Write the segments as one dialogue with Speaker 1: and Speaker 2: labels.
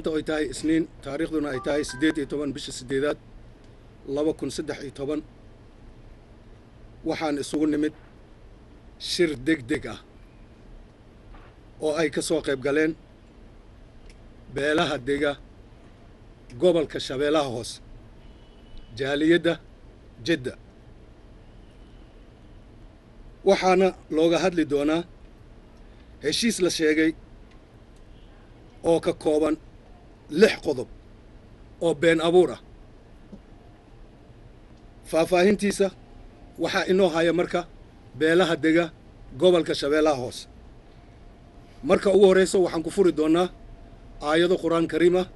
Speaker 1: maanta ay tahay isniin taariikhduna ay tahay 18 bisha 8 2013 waxaan isugu nimid shir degdeg ah oo ay ka soo qayb galeen beelaha dega gobolka Shabeellaha Hoose jaaliyadda Jedda waxaana looga hadli doonaa heshiis la sheegay oo ka kooban 6 qodob oo been abuur ah faahfaahintiisa waxaa inoo haya marka beelaha dega gobolka Shabeellaha Hoose marka ugu horeyso waxaan ku furi doonaa aayado quraan kariim ah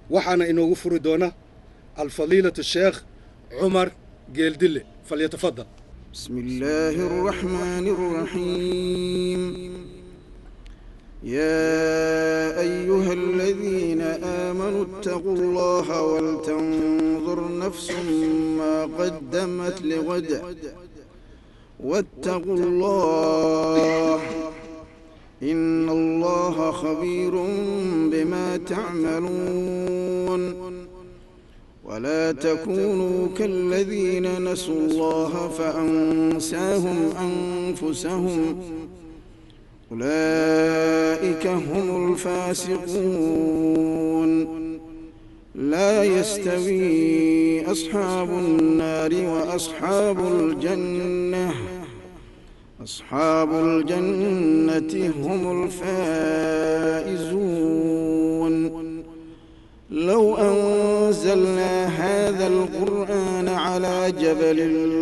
Speaker 1: waxaana inoogu furi doona al-fadilatu sheekh Umar Geeldille falyatafaddal
Speaker 2: بسم الله الرحمن الرحيم يا أيها الذين آمنوا اتقوا الله ولتنظر نفس ما قدمت لغد واتقوا الله إن الله خبير بما تعملون ولا تكونوا كالذين نسوا الله فأنساهم أنفسهم أولئك هم الفاسقون لا يستوي أصحاب النار وأصحاب الجنة أصحاب الجنة هم الفائزون لو أنزلنا هذا القرآن على جبل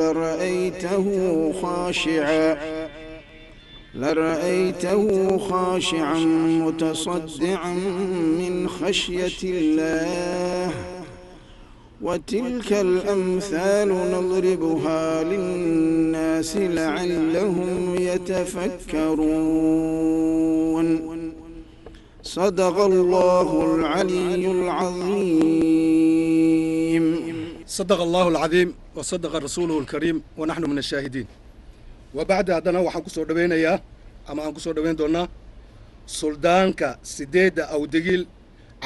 Speaker 2: لرأيته خاشعا متصدعا من خشية الله وتلك الأمثال نضربها للناس لعلهم يتفكرون صدق الله العلي العظيم
Speaker 1: صدق الله العظيم وصدق رسوله الكريم ونحن من الشاهدين وبعد هذا waxaan ku soo dhaweynayaa ama aan ku soo dhaweyn doonaa suldaanka sideeda aw degil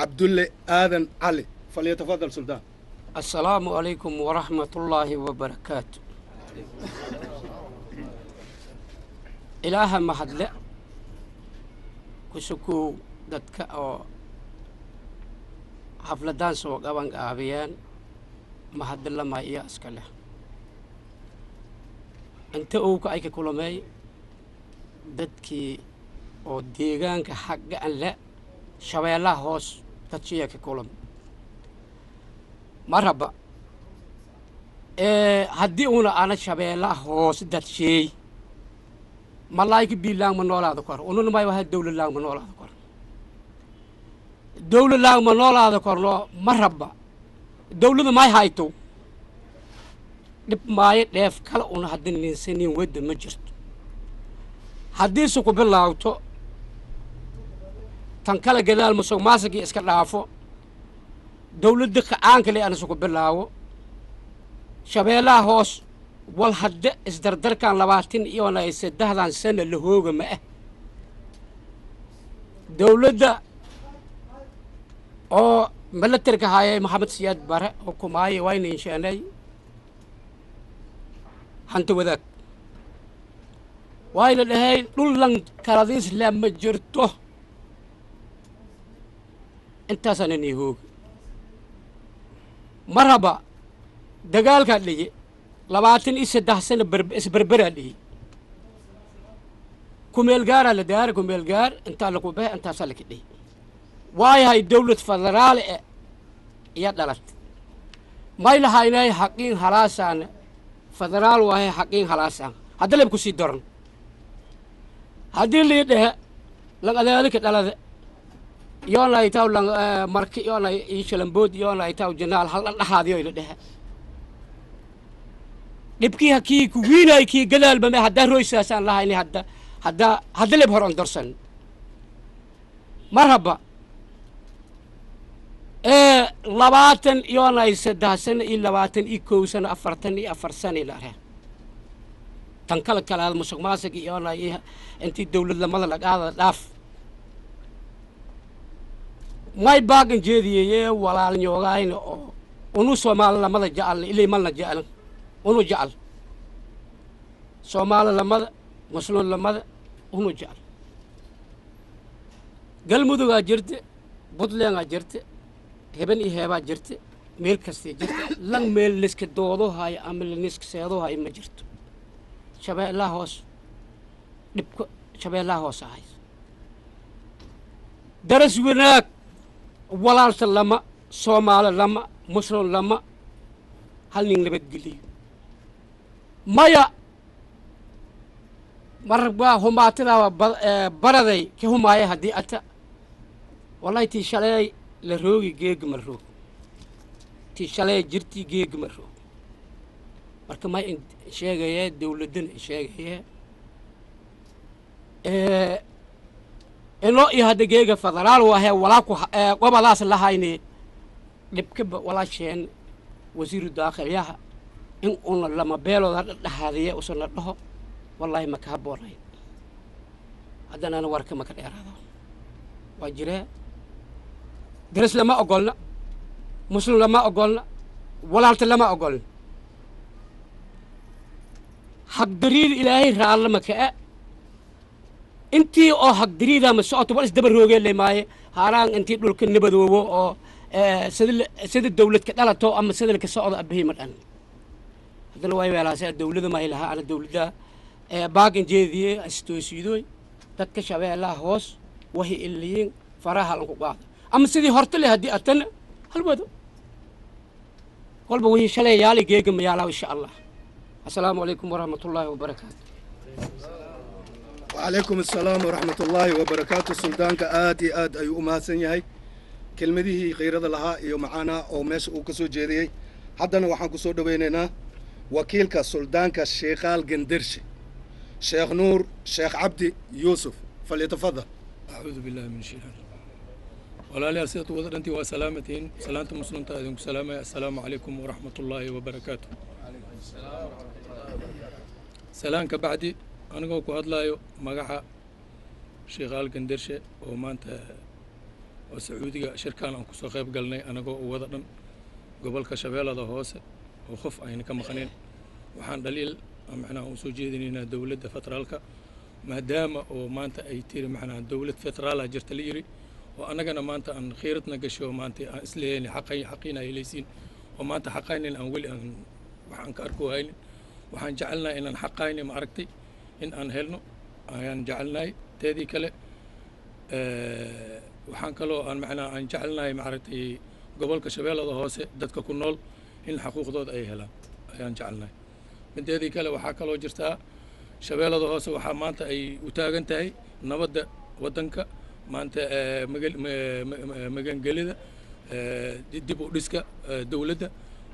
Speaker 1: Abdulle Aadan Ali falyatafaddal suldaan
Speaker 3: السلام عليكم ورحمة الله وبركاته إله محدل كسكو دتك أو حفلة دانس وقبان قابيان محدل لما إياس كله أنت أوك أيك كلامي دتكي أو ديجان كحق أن لا شويلا هوس تشيك كلام مرحبا هديونا أنا شبيلا هوس دات شيء ملاك بيلان من ولا ذكر ونون ما يوهد دولة الله من ولا ذكر دولة الله من ولا ذكر لا مرحبا دولة ما يهايتو نب ما يدف كلا أنا هدين الإنسان ود مجرد حديثك بالله أوتو تنكلا جدال مسوق ماسكي إسكالافو دولة دك عنك اللي أنا سوق بالله شبيلا هوس والحد إصدر كان لباتين يونا يسده عن سنة اللي هو جمعه دولة ده أو ملترك هاي محمد سياد بره حكوماي وين إنشاني هنتو ذاك وين اللي هاي لولن كراديس لما جرته أنت سنني هو مرحبا دقال كان لي لباتن إسده سنة بربرة لي كميل جار على دار كميل جار أنت لقوا به أنت سالك لي واي هاي دولة فدرال يا دلت ما إلها هاي حقين حراسان فدرال وهي حقين حراسان هذا اللي بكسي درن هذا اللي ده لقد ذلك دلت يونا يتاو لان مركي يونا يشلن بود يونا يتاو جنال هل هذا يو ده نبكي هكي كوينا كي جلال بما هدا رويس أسان الله إني هدا اللي بهران درسن مرحبا لباتن يونا يسده سنة إلا لباتن إيكو سنة أفر سنة لا تنكل كلام مسق ماسك يونا أنت الدولة لما لك هذا لاف may baagan jeediyey walaal ñoogayna oo unu Soomaali lamada jecel ilay malna jecel unu jecel Soomaali lamada muslim lamada unu jecel galmudugaa jirte Puntland jirte هبن إيه هبا جرت ميل كستي جرت لان ميل نسك دودو هاي عمل نسك سيدو هاي ما جرت شبه الله هوس نبكو شبه الله هوس هاي درس وناك ولالت لما صومال لما مسلم لما هل نغلبت قلي مايا مربا هما تلا بردي كي هما هدي أتا والله تيشالي لروغي جيج مروغ تيشالي جرتي جيج مروغ marka ma sheegaya dawladan sheegaya inoo iyo hadageega federaal waa walaa ku gobolaas la hayne dibka wala sheen wasiiru daaqiliyaha in uu lama beelooda dhaxaadiye oo soo dhaho wallahi ma ka boonay hadana ana warka ma ka dheeraado waa jiree درس لما أقولنا مسلم لما أقولنا ولالت لما أقولنا حق دريد إلهي رعال مكاء انتي او حق دريد ما سعوت بلس دبر روغي اللي ماي هاران انتي دولك النبدو او سيد الدولة كتالتو اما سيد لك سعود أبهي مرأن هذا الواي ويلا سيد الدولة ما إلها على الدولة دا باقن جيدي استوسيدوي تتكشبه الله هوس وهي الليين فراها لنقو أما سيدي هرتلي هدي أتنا هل بدو قلبه وهي شلي يالي جيجم يالا إن شاء الله السلام عليكم ورحمة الله وبركاته
Speaker 1: وعليكم السلام ورحمة الله وبركاته سلطانك آدي آد أي أمهاتن يهي كلمة دي غير لها يو معانا أو ماش أو كسو جيري حدنا وحان كسو دوينينا وكيلك سلطانك الشيخال جندرشي شيخ نور شيخ عبدي يوسف فليتفضل.
Speaker 4: أعوذ بالله من الشيطان ولا لي أسيط وضرنتي وسلامتين سلامة مسلم تأذن سلامة السلام عليكم ورحمة الله وبركاته. عليكم السلام ورحمة الله وبركاته. سلام كبعدي أنا قوكو هدلايو مقاحة شيغال قندرشة ومانت وسعودية شركان أنكو سوخيب قلني أنا قوكو وضرن قبل كشبيلة ذا هوسة وخف أين كم خنين وحان دليل معنا وسوجيدين دولة فترالك ما دام ومانت أي تير معنا دولة فترالها جرت ليري وأنا جانا مانتا أن خيرتنا قشوا مانتا إسليني حقينا إليسين ومانتا حقين أن أول أن وحن كاركو هاين وحن جعلنا إن حقين معركتي إن أنهلنا أن جعلنا تادي كله وحن كلو أن معنا أن جعلنا معركتي قبل كشبيل هذا هوسة دتك كنول إن الحقوق ضد أي هلا أن جعلنا من تادي كله وحكلو جرتها شبيل هذا هوسة وحمانتا أي وتاجنتهي نبض ودنك maanta magangelida dib u dhiska dawladda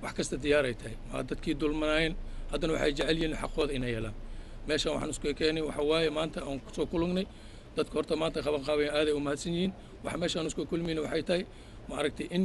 Speaker 4: wax kasta diyaar ay tahay ma dadkii dulmanayeen haddana waxay jecel yihiin xaqooda inay helaan meeshan waxaan isku keenay waxa waaye maanta aan ku soo kulungnay dadka horta maanta qaban qaabay aad ay u mahadsan yihiin waxa meeshan isku kulmayna waxay tahay ma aragtay in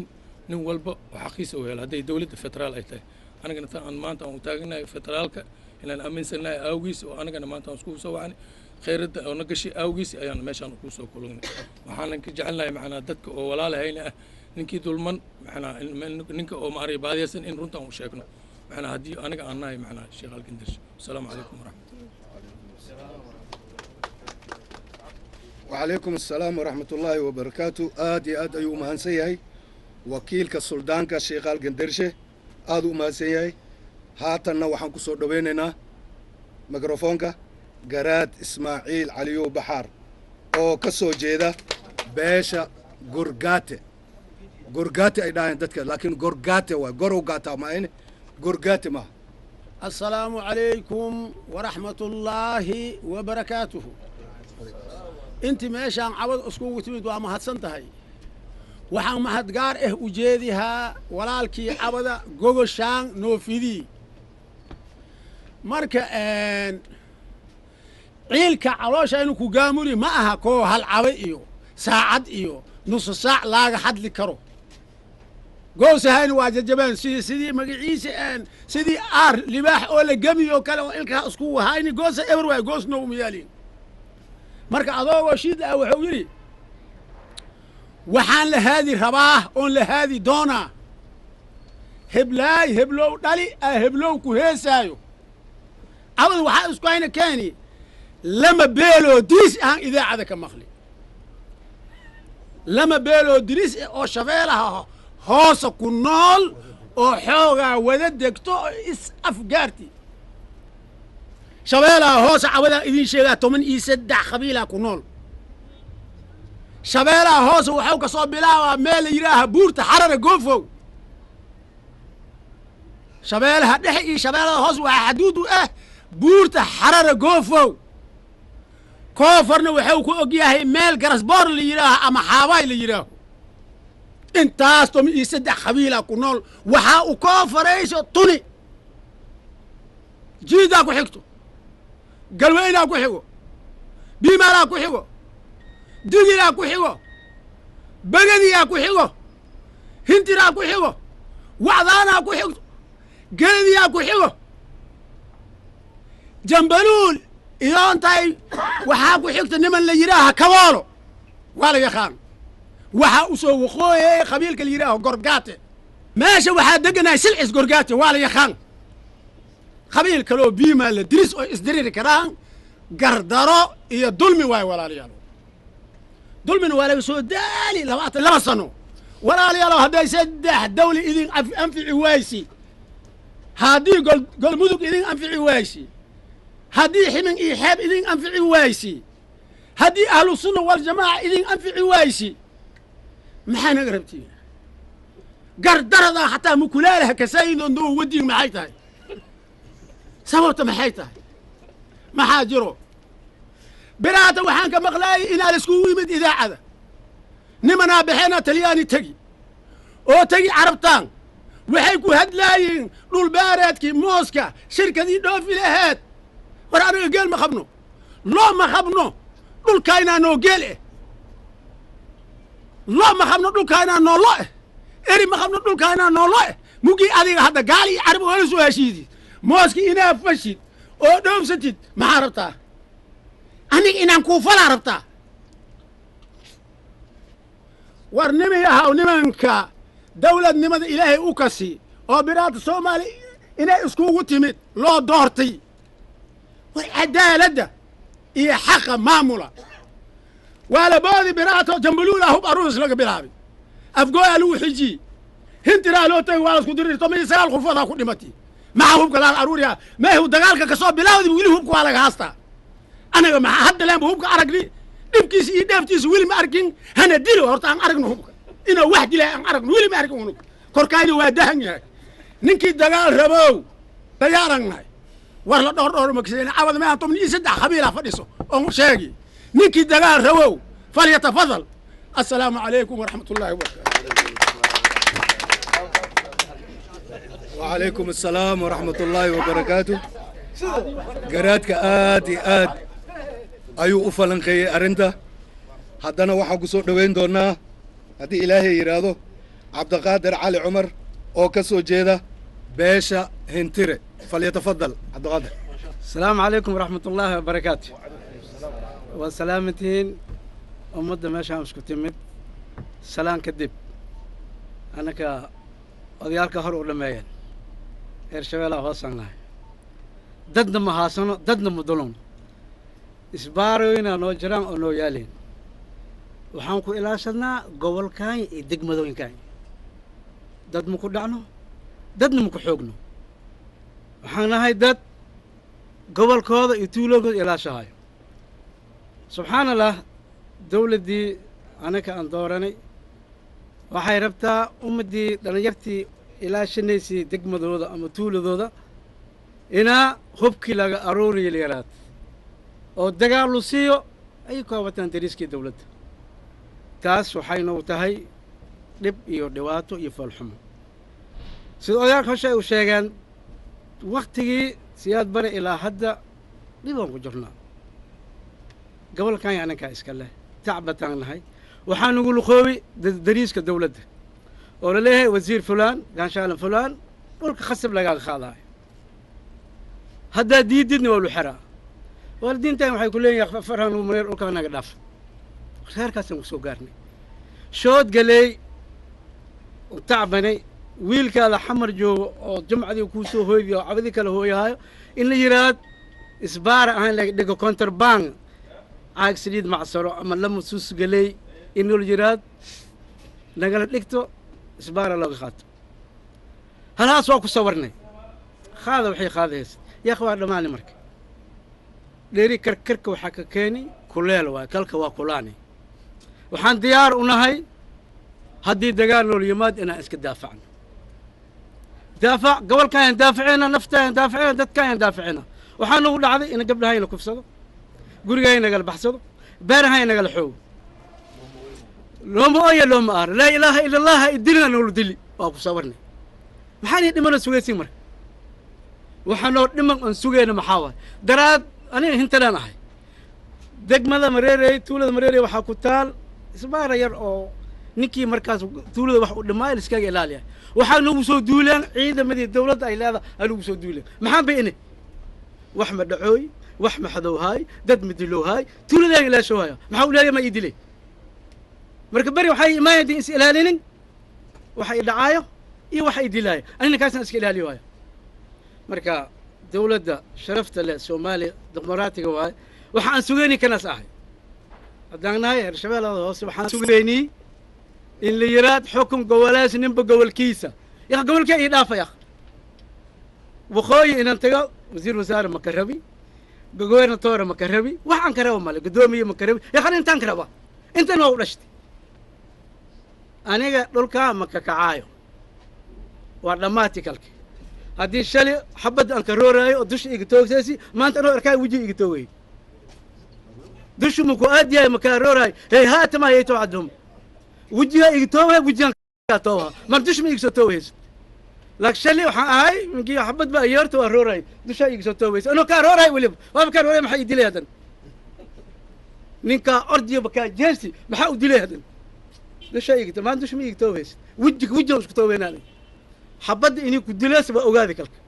Speaker 4: nin walba xaqiisa u helo haday dawladda federaal ay tahay anagana taan maanta aan u taagnahay federaalka inaan aaminsanahay awgiis oo anagana maanta aan isku soo wacnay خيرت أو نقشي أوجيس أيان ماشان كوسو كلنا وحنا كجعلنا معنا دتك ولا لهينا نكى دولمن معنا نك أو معري بعد يسن إن رنتا وشاكنا معنا هدي أنا كأنا معنا شغال كندرش السلام عليكم ورحمة الله
Speaker 1: وعليكم السلام ورحمة الله وبركاته آدي آد أيو مهنسيهي وكيل كسلطان كشغال كندرش آدو مهنسيهي هاتنا وحن كسو دويننا ميكروفونك جراد إسماعيل عليو بحار أو كسو جيدا باشا غورغاتي أي داين دتك لكن غورغاتي وغوروغاتا ما إني غورغاتي ما.
Speaker 5: السلام عليكم ورحمة الله وبركاته. أنت ماشان عوض أسكو تريد وما هتسنتهاي وحن ما هتقار وجيدها ولالكي عوضة جوجل شان نوفيدي مركا ciilka caloosha inuu ku gaamuri ma aha koo hal cawe iyo saacad iyo nus saac laaga hadli karo goosahayn waa jajabaan sidii magaciisa sidii aar libaax oo la gamiyo kale oo ilka isku wahayni goosa ever way goosno u miyaalin marka adoo shiid ah wuxuu yiri waxaan la haadi rabaa oon la haadi doonaa heblaay heblow dhali a heblow ku heesaayo awad waxaa isku hayna keeni lama beeloo diris aan idaacada ka maqli lama beeloo diris oo shabeelaha hoosa ku nool oo xoogaa wada degto oo is afgaarti shabeelaha hoosa cawadaa idiin sheegaa 13 qabiilaa ku nool shabeelaha hoosa waxuu ka soo bilaabaa meel la yidhaaha buurta xarara goofow shabeelaha dhexe iyo shabeelada hoos waxaa xaduud u ah buurta xarara goofow koofarna waxuu ku og yahay meel garasboor la yidhaaho ama xaabaay la yidhaaho intaas 13 qabiilaa ku nool waxaa u koofarayso tuni jiidaa ku xigto galweynaa ku xigo biimaalaa ku xigo digilaa ku xigo begadiyaa ku xigo hintiraa ku xigo wacdaanaa ku xigto geladiyaa ku xigo jambaluul iyoontahay waxaa ku xigta niman la yidhaaha kaboolo waa la yaqaan waxaa u soo waqooyey qabiilka la yidhaaho gorgaate meesha waxaa deganahay silcis gorgaate waa la yaqaan qabiil kaloo biimaa la diris oo isdiriri karaan gardaro iyo dulmi waayo walaalayaalo dulmina waa laga soo daali 22 sano walaalayaalo hadday 3 dawli idin anfici waysi haddii golmudug idin anfici waysi haddii ximin iyo xeeb idin anfici waysi haddii ahlu sunna waljamaaca idin anfici waysi maxaa naga rabtiin gardarada xataa mukulaalaha kasaayidoon doo wadiin maxay tahay sababta maxay tahay maxaa jiro biraata waxaan ka maqlaayay inaa laiskugu yimid idaacada nimanaa baxeena talyaani tegi oo tegi carabtaan waxay ku hadlaayeen dhul baareedkii mooska shirkadii dhoofi laheed war anaga geel ma qabno loo ma qabno dhulkaynaa noo geel eh loo ma qabno dhulkaynaa noo lo eh eri ma qabno dhulkaynaa noo lo eh mugii adiga hadda gaali iyo carab oola soo heshiidid mooskii inaa fashid oo dhoofsatid maxaa rabtaa aniga inaan kuufalaa rabtaa war nimi ahaw nimanka dawladnimada ilaahay u kasi oo biraata soomaali inay iskugu timid loo doortay war cadaaladda iyo xaqa maamula waa la boodi biraato jambaluula hub aruus laga bilaabay afgooyaa lagu xijiyey hintiraa loo tagay waa lasku dirir 19 qofoodaa ku dhimatay maxaa hubka laal aruuriyaa meehu dagaalka ka soo bilaawday weli hubka waa laga haastaa anaga maxaa hadda leenba hubka aragni dhibkiisa iyo dheeftiisa weli ma arkin hana dilo horta aan aragno hubka inuu wax dilay aan aragno weli ma arkin unug korkayna waa dahan yahay ninkii dagaal rabow dayaarannahay war la dhowr magseen cawad ma 13 qabiila fadhiso oo sheegi ninkii dagaal rabow falyatafadal assalaamu calaykum waraxmatullaahi wabarakaatu
Speaker 1: وعليكم السلام ورحمة الله وبركاته قراتك آدي آد أيو أفلن خي أرنتا حدنا وحا قصور دوين دونا هدي إلهي يرادو عبد القادر علي عمر أو كسو جيدا باشا هنتري فليتفضل عبد القادر.
Speaker 6: السلام عليكم ورحمة الله وبركاته وسلامتين أمد ماشا مسكو تمد سلام كدب أنا odayaalka hor u dhameeyeen heer shabeellaha hoosaan nahay dadna ma haasano dadna ma dulon isbaarooyinaa noo jiraan oo noo yaaliin waxaan ku ilaashadnaa gobolkaan iyo degmadooyinkaan dad ma ku dhacno dadna ma ku xoogno waxaan nahay dad gobolkooda iyo tuuloonkooda ilaashahayo subxaana allah dawladdii anaka aan dooranay waxay rabtaa ummaddii dhallinyartii ilaashanaysay degmadooda ama tuuladooda inaa hubkii laga aruuriyo lyaraad oo dagaal lu siiyo ay koobataan dariiskii dawladda taas waxaynu tahay dhib iyo dhibaato iyo foolxumo sida odayaalka hosha ay u sheegaan waktigii siyaad bare ilaa hadda dhibaan ku jirnaa gobolkan anankaa iska leh tacbataan nahay waxaa nagu luqoobi dariiska dawladda oo la leeyahay wasiir fulaan gaanshaalan fulaan dhulka khasab lagaaga qaadaayo haddaa diididna waa lu xeraa waalidiintan waxay ku leeyihin farhan mareer dhulkaa naga dhaaf reerkaasaan ku soo gaarnay shood galey u tacbanay wiilkaada xamar joogo oo jumcadii kuu soo hooydiyo oo cabadi kale hooyahaayo in la yidhaahd isbaara ahaan laga dhigo contraband caag saliid macsaro ama lama suus galey in la yidhaahd nagala dhigto isbaara looga qaato halhaas waa ku sawarnay qaada waxay qaadahaysa yaaq waa dhammaani marka dheeri karkarka waxaa ka keeni kuleel waay kalka waa kulaani waxaan diyaar u nahay haddii dagaal nool yimaad inaan iska daafacno daafac gobolkaayaan daafaceyna naftaayaan daafaceyna dadkaayaan daafaceyna waxaa nagu dhacday in gabdhahayna kufsado gurigahay nagala baxsado beerahay nagala xoogo looma oya looma aara laa ilaaha ila allah idilina noolu dili waa ku sawarnay maxaanay dhimana sugaysin marka waxaanoo dhiman aan sugayna maxaa waay daraad aniga hintalaan ahay degmada mareerey tuulada mareerey waxaa ku taal isbaara yar oo ninkii markaas tuulada wax u dhammaay iskaga ilaaliya waxaa nagu soo duulaan ciidamadii dawladda ay leedahay aa nagu soo duulaan maxaan bay inay wax ma dhacooy wax ma xadowhaay dad ma dilowhaay tuuladaaga ilaashoohaya maxaa u leeyahay ma ii dilay marka beri waxay imaanayeen is ilaalinin waxa i dhacaayo iyo waxa i dilaayo anina kaasaan iska ilaaliyo waayo marka dawladda sharafta leh soomaaliya dimuqraatiga waaye waxa aan sugayni kanaas ahay haddaan nahay hirshabeellada hoose waxaan sugaynii in la yiraad xukun gobolaas ninba gobolkiisa yaa gobolkee ii dhaafaya waqooyi inaan tago wasiir wasaare ma ka rabi gobernatoore ma ka rabi waxaan ka raba male guddoomiye ma ka rabi yaa intaan ka raba intan waa u dhashtay aniga dhulkaa ma ka kacaayo waa dhammaatikalki haddii shalay xabad aan ka rooraayo oo dusha iga toogsaysi maanta anoo arkaa weji iga toogay dushu maku aad yahay makaa rooraayo hey haatama hayayto cadum wejigaa iga toogaya wejigaan kaa toogaha mar dush ma iga soo toogayso laakiin shalay waxaan ahay minkii xabad baa iyoorta waa rooraayo dushaa iga soo toogayso anoo kaa rooraayo weliba waaba kaa rooraayo maxaa ii dilay haddan ninkaa ordiyo bakaa jeesti maxaa u dilay haddan dushaa iga maan dush ma iga toogayso wejigaan isku toogaynaanay xabadda inay ku dilayso waa ogaadi kalka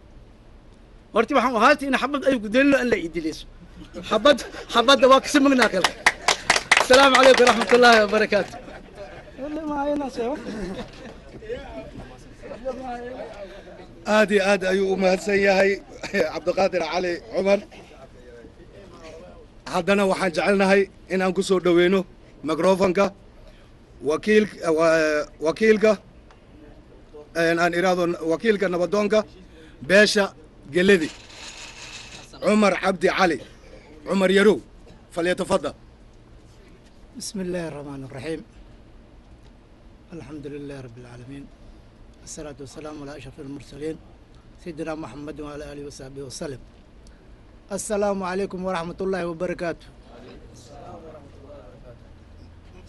Speaker 6: horti waxaan ahaantay in xabad ay ku dilino an la ii dilayso xabadda waa kasi magnaa kalka asalaamu calaykum waraxmat ullaahi wabarakaatu
Speaker 1: aad iyo aad ayuu u mahadsan yahay cabdiqaadir cali cumar haddana waxaan jecelnahay inaan ku soo dhoweyno microfonka wakiilka aan iraahdo wakiilka nabadoonka beesha geledi cumar cabdi cali cumar yarow falyatafadal
Speaker 7: بسم الله الرحمن الرحيم الحمد لله رب العالمين الصلاة والسلام على أشرف المرسلين سيدنا محمد وعلى آله وصحبه وسلم السلام عليكم ورحمة الله وبركاته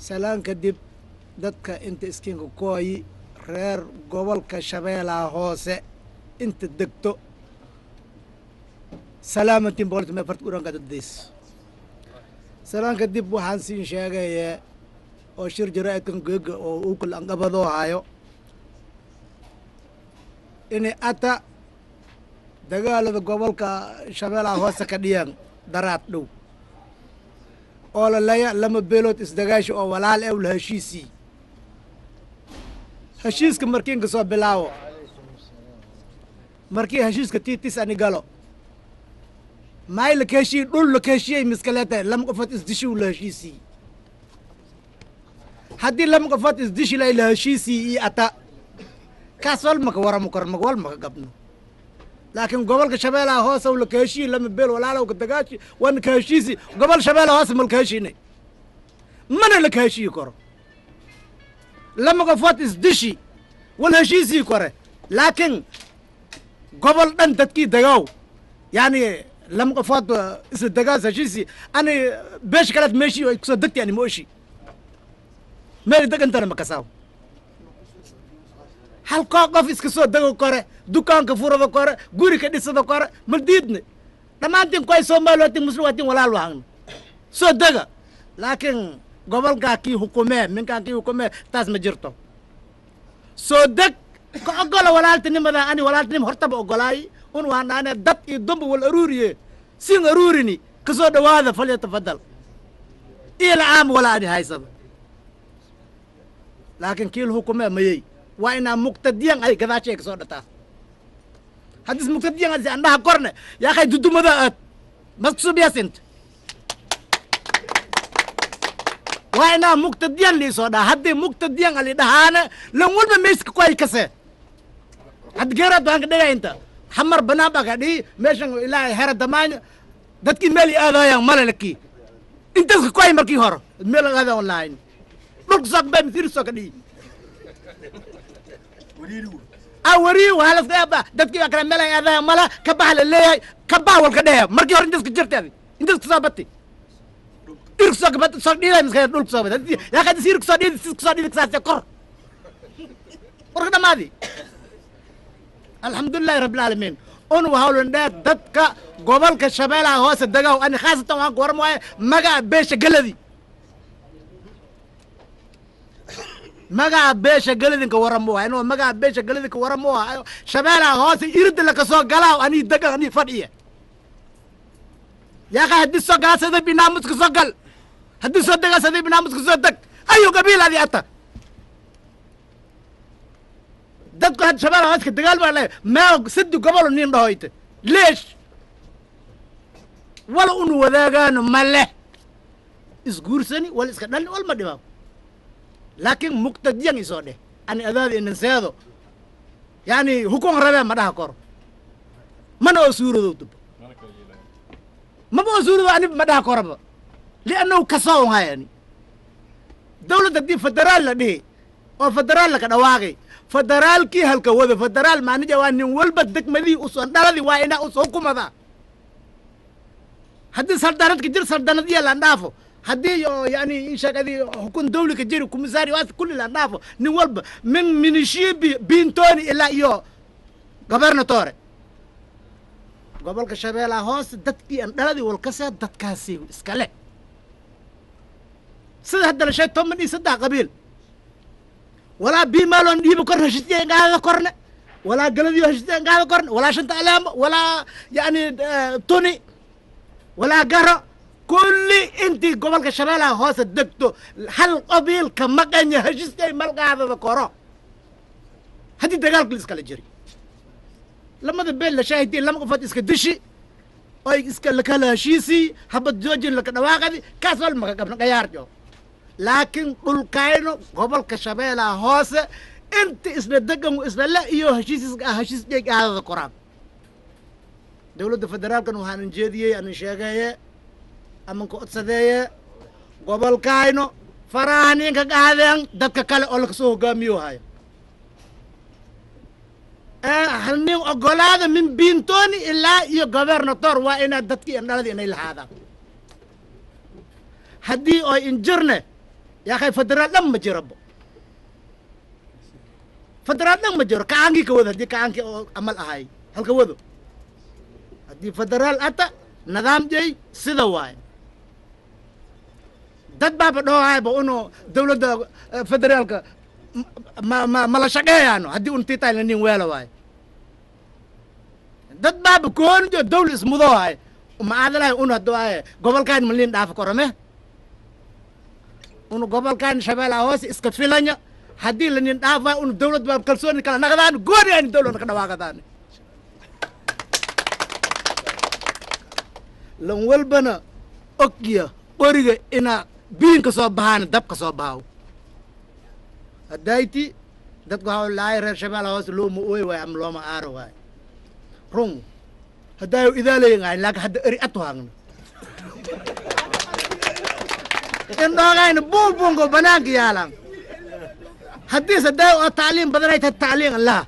Speaker 7: سلام كدب ددك انت اسكين كوي reer gobolka shabeellaha hoose inta degto salaamatin boqolkiiba afar uranka daddiis salaan kadib waxaan siin sheegaya oo shir jaraa'idkan geega oo uu kala anqabadoo hayo inay ata dagaalada gobolka shabeellaha hoose ka dhiyaan daraad dhow oo la leeya lama beelood isdagaasho oo walaal ew la heshiisii heshiiska markii inka soo bilaawo markii heshiiska tiitis ani galo maay la ka heshiiyey dhul la ka heshiiyey miskaleeta lama qofood isdishiw la heshiisii haddii lama qofood isdishi lay la heshiisii iyo ata kaas wal maka waramo kor maka wal maka gabno laakiin gobolka shabeellaha hoose la ka heshiiyey lama beel walaalow ka dagaashi wana ka heshiisi gobol shabeellaha hoose mal ka heshiinay mana la ka heshiiyi karo lama qofood isdishi wal heshiisii kore laakiin gobol dhan dadkii dagaw yani lama qofood isla dagaas heshiisii ani beesh kalead meeshii ay kusoo degtay ani mooshi meel degantana ma kasaaw halkoo qof iska soo dego kore dukaanka furada kore guri ka dhisada kore mal diidne dhammaantiin koy soomaali waatiin muslim waatiin walaal wahagna soo dega laakiin gobolkaa kii hukumee minkaa kii hukumee taas ma jirto soo deg ka ogola walaaltinimada ani walaaltinim hortaba ogolaay un waanaane dad iyo dumba wal aruuriye sin aruurini ka soo dhawaada falyatafadal ila caam walaa ani haysada laakiin kiil hukume mayey waa inaa muqtadiyan ay gadaashay ka soo dhataa haddis muqtadiyan asi andhaha korne yaa kay dudumada aad maskusubiyasinta waa inaa muqtadiyan liisoo dhaa haddii muqtadiyan ali dhahaane lan walba mayska ku ay kasee haddi geeraad waan ka dhigay inta xamar banaan baa ka dhihi meeshan ilaahay hera damaanyo dadkii meel i aadayaan malalakii intaska ku ay markii hore meel aadaan walahayn dhulka soo kabaa masiir soo ka dhihi wariiri waa laska yaaba dadkii baa kale meel ay aadayaan mala ka bax la leeyahay ka bax walka dheeya markii hore intaska jirteedi intaska soo bati irka soo kabati soo dhiiday miska dhulka soo bati yaa kadi siirka soo dhiidi siska soo dhiidi kasaase kor warka dhamaadi alxamdulilahi rabbilcaalamiin un hawlan dheer dadka gobolka shabeelaha hoose dagaw ani khaasatan waan ku waran waaye magaca beesha geladi magaca beesha geladinka waran mu inuu magaca beesha geladinka waran mu ahayo shabeelaha hoose irida laka soo galaaw anii degan anii fadhiya yaaka haddii soo gaasaday binaamuska soo gal haddii soo degaasaday binaamuska soo deg ayu qabiiladi ata dadku had shabeelaha hooska dagaal baa le meel sadi gobolo nin dhahoyte leesh wala unu wadaagaano ma leh isguursani wala iska dhalni wal ma dhibaaw laakiin muqtadiyan isoo dheh ani adaadi inan seedo yani hukun rabee ma dhaha koro mana oo suuradow duba maba oo suurado ani ma dhaha koroba liannahu kasoo hayani dawladda haddii federaal la dhihi oo federaal laka dhawaaqay federaalkii halka wada federaal maanija waa nin walba degmadii uson dhaladii waa inaa us hukumada haddii sardanadka jir sardanadiya laan dhaafo haddii yani inshaqadii hukun dawlika jiri kumisaari waas kulli laan dhaafo nin walba min minishibi bintoni ilaa iyo gobernatore gobolka shabeelaha hoose dadkii aan dhaladii walkasee dadkaasi iskale sida hadda la sheeg 13 qabiil walaa biimaalon dhiiba korna heshiisya ngaada korne walaa galadiyo heshiisya ngaada korne walaa shanta alaamo walaa yani tuni walaa garo kulli intii gobolka shabeelaha hoose degto hal qabiilka maqanya heshiisyay malqaadada koro haddii dagaalka iskala jiri lamada beel la shaahidii lama qofad iska dishi oy iska lakala heshiisi habad joojin laka dhawaaqadi kaas wal maka qabna qayaar jo laakiin dhulkayno gobolka shabeelaha hoose inta isla degan isla la iyo heshiis dheg aadada koraan dawladda federaalkan waxaan jeediyey aan sheegaye aman ku odsadeeye gobolkayno farahaninka qaadeen dadka kale oo laga soo hogaamiyo hayo halnin ogolaada min bintoni ilaa iyo gobernator waa inaad dadkii indhalada inay lahaadaan haddii oo injirne yaa kay federaal dhan ma jirabo federaal dhan ma jiro kacaankii ka wado haddii kacaankii oo amal ahay halka wado haddii federaal ata nidaam jey sida waaye dad baaba dhoohayba unu dawladda federaalka mala shaqeeyaano haddii un tiitayna nin weelo waaye dad baaba koonijo dawla ismudoo hay ma aadalahay un haddo aye gobolkaan malin dhaafa korome unu gobolkaan shabeelaha hoose iska filanya haddii lanin dhaafaa unu dawlad baa kalsooni kala naqdaan gooni ayni dawladna ka dhawaaqadaan lan walbana ogya qoriga ina biinka soo bahaana dabka soo bahaw haddayti dadku waxaa lahay reer shabeelaha hoose looma ooy waayo ama looma aaro waayo rung haddaayo idaalayin ahayn laakiin hadda eri atu hagna indhoogayna buubungo banaanka yaalan haddiis haddaayo oo tacliim badanay tahay tacliim allaha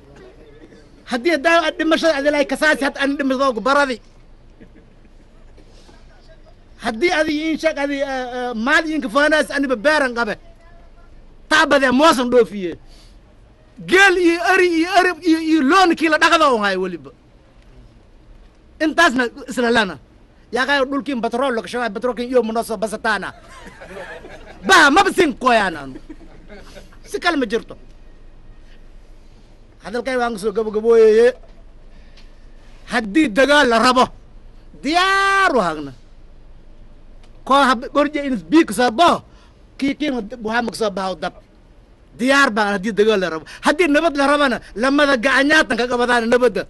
Speaker 7: haddii haddaayo ad dhimashada adilahay kasaasi hadda ani dhimashadooga baradi haddii adi inshaq adi maal inka faanaas aniba beeran qabe taabadee moosan dhoofiye geel iyo eri iyo erib iyo loonkii la dhaqda on hayo weliba intaasna isla lana yaaqayo dhulkiin batrool laka shawaa batroolkin iyo munoso basataana baha maba sin koyaan anu si kale ma jirto hadalkay waan soo gabagabooyeye haddii dagaal la rabo diyaaru hagna koo gorje inis biik soo bao kiikiin waxaa magsoo bahaw dab diyaar baan haddii dagaal la rabo haddii nabad la rabana lamada gacanyaatan ka qabadaan nabadda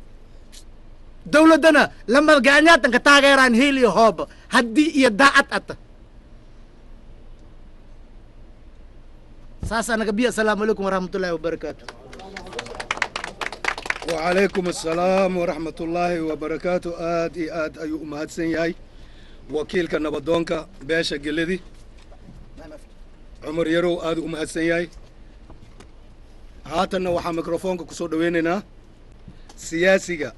Speaker 7: dawladdana lamada gacanyaatan ka taageeraan hiil iyo hooba haddii iyo daacad ata saas anaga biyo assalaamu calaykum waraxmatullaahi wabarakaatu
Speaker 1: وعليكم السلام ورحمة الله وبركاته آد أيو أمهات سنياي وكيل كنبضونكا باشا قلدي عمر يرو آد أمهات سنياي هاتنا وحا ميكروفونك كسو دويننا سياسية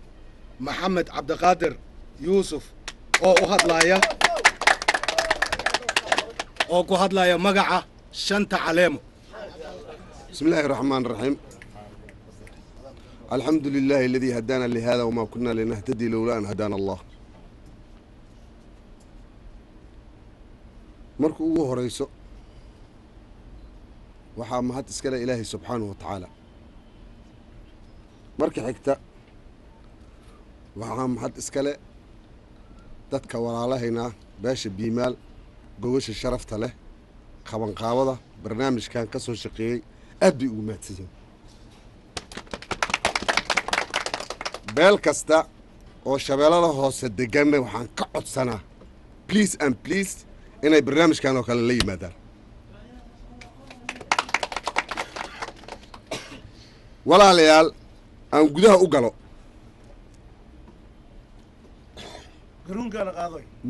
Speaker 1: محمد عبد القادر يوسف أو هادلايا أو هادلايا مقعة شنطة عليمو
Speaker 8: بسم الله الرحمن الرحيم الحمد لله الذي هدانا لهذا وما كنا لنهتدي لولا أن هدانا الله مركو ugu horeyso waxaa mahad iskale ilaahay subxaanahu wa tacaala marka xigta waxaa mahad iskale dadka walaalahayna beesha biimaal gogosha sharafta leh qabanqaabada barnaamijkan ka soo shaqeeyey aad bay ugu mahadsanyihiin beel kasta oo shabeellada hoose deganna waxaan ka codsanaa please and please inay barnaamijkan oo kale la yimaadaan walaalayaal aan gudaha u galo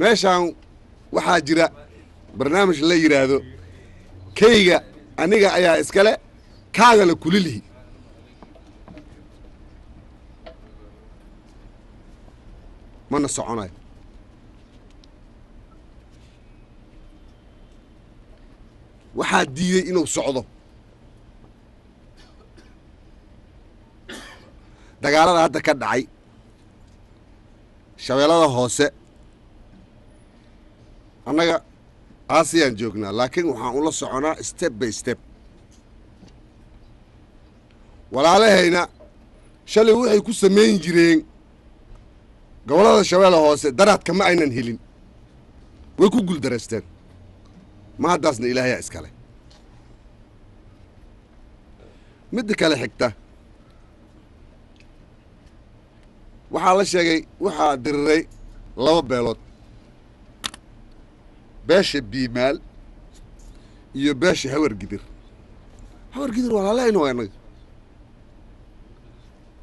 Speaker 8: meeshaan waxaa jira barnaamij la yidhaahdo kayga aniga ayaa iskale kaagana kulilihi mana soconayo waxaa diiday inuu socdo dagaalada hadda ka dhacay shabeellada hoose annaga aasiyaan joognaa laakiin waxaan ula soconaa step by step walaalahayna shalay waxay ku samayn jireen gobollada shabeelle hoose daraadka ma aynan helin way ku guuldareysteen ma haddaasna ilaahayaa iskale midda kale xigta waxaa la sheegay waxaa diriray laba beelood beesha biimaal iyo beesha hawargidir hawargidir walaalahayna waa annaga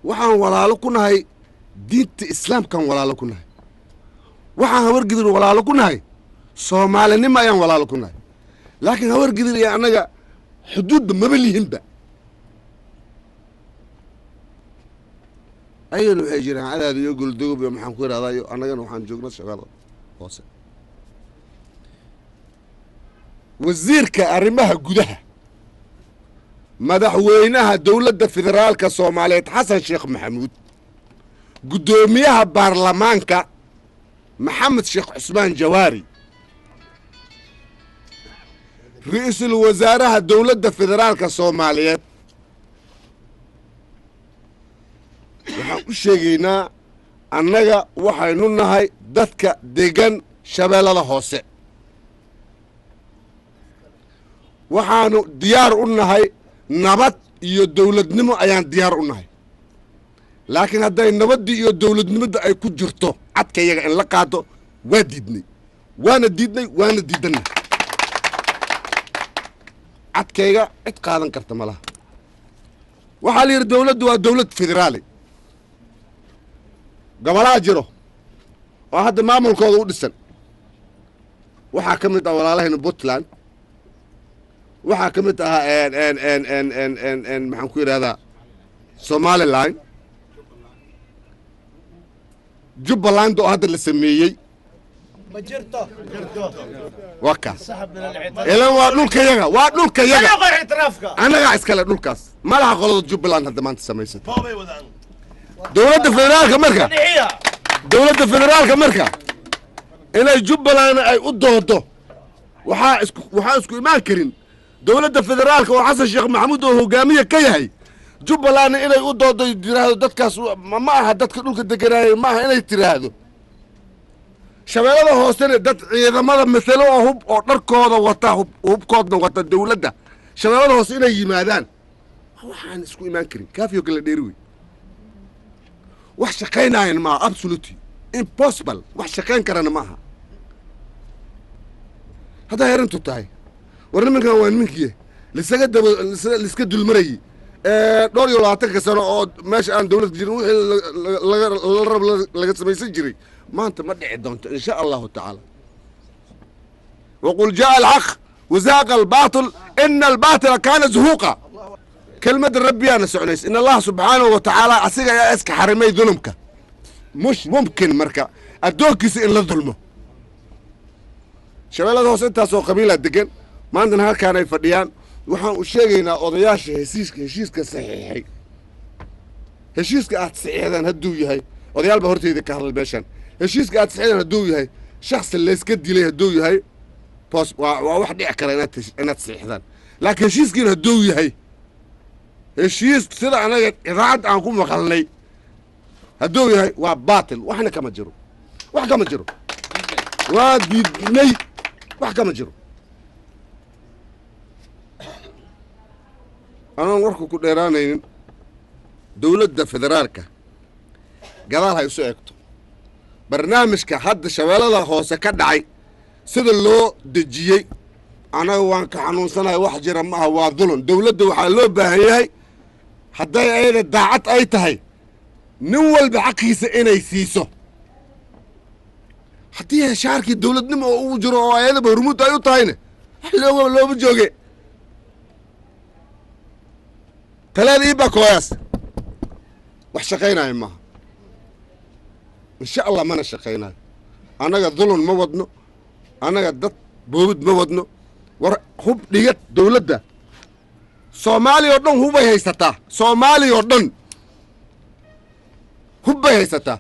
Speaker 8: waxaan walaalo ku nahay diinta islaamkaan walaalo ku nahay waxaan hawargidir walaalo ku nahay soomaalinimo ayaan walaalo ku nahay laakiin hawargidir iyo annaga xuduudba maba lihinba ayagana waxay jiraan cadaad iyo goldogob iyo maxaan ku idhahdaa iyo annagana waxaan joognaa shabeellada hoose wasiirka arrimaha gudaha madaxweynaha dowladda federaalka soomaaliyeed xasan sheekh maxamuud guddoomiyaha baarlamaanka maxamed sheekh cusmaan jawaari ra-iisul wasaaraha dowladda federaalka soomaaliyeed waxaan u sheegaynaa annaga waxaynu nahay dadka degan shabeellada hoose waxaanu diyaar u nahay nabad iyo dowladnimo ayaan diyaar u nahay laakiin hadday nabaddii iyo dowladnimadda ay ku jirto cadkayaga in la qaado waa diidnay waana diidanna cadkayga cid qaadan karta ma laha waxaa la yidhi dowladdu waa dowlad federaali gobolaha jiro oo hadda maamulkooda u dhisan waxaa ka mid ah walaalahayna puntland waxaa ka mid ahaa maxaan ku yidhahdaa somalilan jubbaland oo hadda la sameeyey waa kaas ilan waa dhulkayaga annagaa iskale dhulkaas malaha qolada jubbaland hadda maanta samaysata dowladda federaalka marka inay jubbaland ay u doodo waxaa isku imaan karin dowladda federaalka oo xasan sheekh maxamuud oo hogaamiye ka yahay jubbalandna inay u doodo tiraahdo dadkaas ma aha dadka dhulka deganaayay ma aha inay tiraahdo shabeellada hoosena dad ciidamada masalo oo hub oo dharkooda wata hubkoodna wata dowladda shabeellada hoose inay yimaadaan waxaan isku imaan karin kaafiyo kala dheeri wey wax shaqaynaayan maaha absolutely impossible wax shaqayn karana maaha hadday arrintu tahay war nimankan waa nimankiye liska dulmarayey dhowr iyo 20 sano oo meesha aan dawladda jirin wixii laga samaysan jiray maanta ma dhici doonto insha allahu tacaala waqul jaa alxaq وزاق الباطل إن الباطل كان زهوقا كلمة الرب أنا سعنيس إن الله سبحانه وتعالى أسيق يا أسك حرمي ظلمك مش ممكن مركا أدوكيس إلا ظلمه شباب هذا وسنتها سو قبيلة دقن ما عندنا هالكان يفديان وحن وشيغينا أضياش هشيسك صحيحي هشيسك أتصحيحان هدوي هاي أضيال بهرتي ذيك هذا الباشان هشيسك أتصحيحان هدوي هاي شخص اللي يسكدي ليه هدوي هاي بس واحد يعكر أنا تصحيحان لكن هشيسك هدوي هاي هشيس سيدا أنا إذا عاد أنكم مخلني هدوي هاي وباطل وإحنا كما جرو واحد كما جرو واديني واحد كما جرو أنا وركو كل إيرانيين دولة فدرالكا قالها يسوعكتو برنامجك حد شوالة هوسا كدعي سيد اللو دجيي أنا وانك حنون سنة واحد جرى معها واظلن دولة وحالو باهيهي حداي أيضا داعت أي تهي نول بعقيسة إنا يسيسو حتى شاركي الدولة نمو وجروا أيضا برموت أيو تهينه لو بجوغي ثلاثة يبقى كويس وحشقينا يما إن شاء الله ما نشقينا أنا قد ظلم ما ودنو أنا قد بوبد ما ودنو هب ليت دولة ده سومالي يردن هو بيهيستا سومالي يردن هو بيهيستا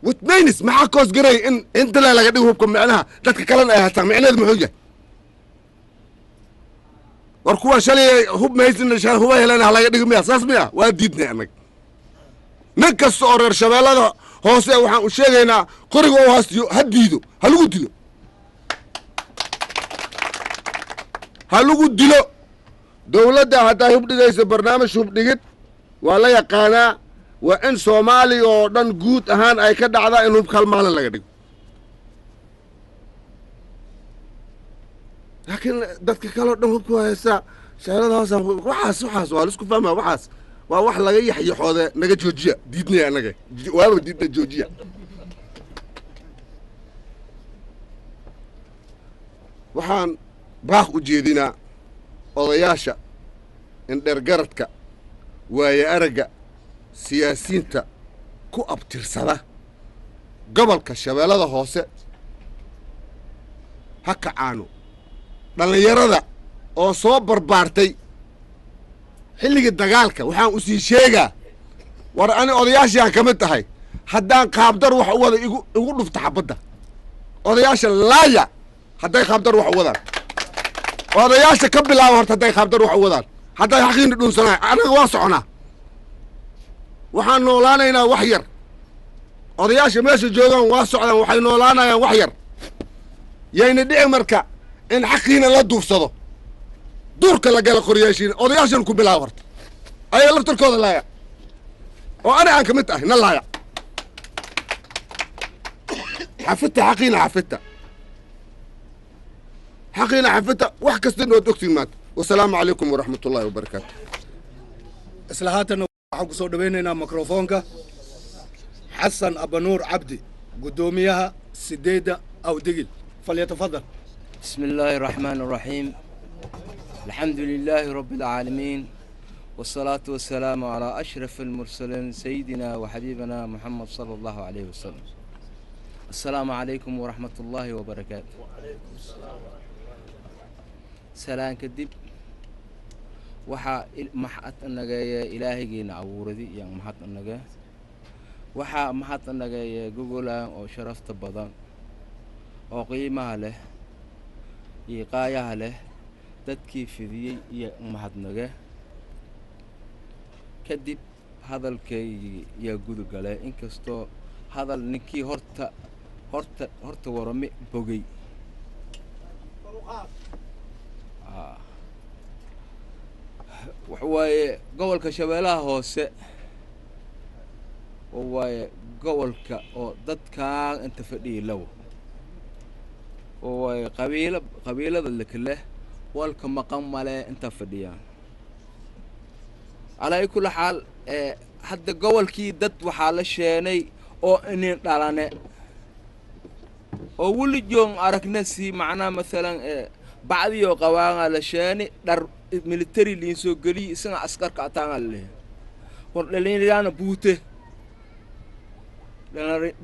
Speaker 8: وتنينس معاك كوس قري إن أنت لا لقدي هوبكم معناها تتكلم أيها معناها المحوجة warkuwa shalay hub maysin shalay huba helana laga dhigmay asaas miya waa diidnay anag nin kasta oo reer shabeellada hoose waxaan u sheegaynaa qoriga oo haastiyo hadiido ha lagu dilo dawladda hadda hub dhigaysa barnaamij hub dhigid waa la yaqaanaa waa in Soomaaliya oo dhan guud ahaan ay ka dhacdaa in hub kal maalin laga dhigo لكن dadka kale oo dhan hubku haysta shaqadaas waxaas waa isku fahmaa waxaas waa wax laga yaxyaxooda naga joojiya diidnay anaga waaba diidna joojiya waxaan baaq u jeedinaa odayaasha in dhergaradka waaye araga siyaasiyiinta ku abtirsada gobolka shabeellada hoose ha kacaano dhalinyarada oo soo barbaartay xilliga dagaalka waxaan u sii sheegaa war ani odayaashaan ka mid tahay haddaan qaabdar wax u wada igu dhufta xabadda odayaasha laaya hadday qaabdar wax u wadaan odayaasha ka bilaaba horta hadday qaabdar wax u wadaan hadday xaqiina dhuunsanaa anaga waa soconaa waxaan noolaanaynaa wax yar odayaasha meesha joogaan waa socdaan waxay noolaanayaan wax yar yayna dhici marka in xaqiina la duufsado duurka la gala qoryaashiina odayaashan ku bilaabo horta ayaga laftarkooda laaya oo ana aan ka mid ahay na laaya xafidta xaqiina xafidta wax kasta nood ogtiin maanta wasalaamu calaykum waraxmat ullaahi wabarakaatu
Speaker 1: isla haatan waxaan ku soo dhawaynaynaa mikrofoonka xasan abanuur cabdi guddoomiyaha sideedda awdegil falyatafadal
Speaker 9: بسم الله الرحمن الرحيم الحمد لله رب العالمين والصلاة والسلام على أشرف المرسلين سيدنا وحبيبنا محمد صلى الله عليه وسلم السلام عليكم ورحمة الله وبركاته سلام كدب وحا محط النجايا إلهي جينا عوردي يعني محط النجايا وحا محط النجايا جوجلا أو شرفت بدن أو قيمة له يقايا له dadkii fidiyey iyo mahadnaga kadib hadalkay yaa gudugale inkastoo hadal ninkii horta warame bogay وحواي قول كشبالها هوسة وواي قول أو ضد كان أنت فدي لو وواي قبيلة اللي كله والكم مقام ماله أنت فديان على كل حال حتى قول كي ضد وحال الشيني أو إني دارانة أول يوم أركنا سي معنا مثلا بعد يوم قوان على شيني در ميليتري اللي ينسو قلي سنة عسكر كاتان عليه ولين يرانا بوته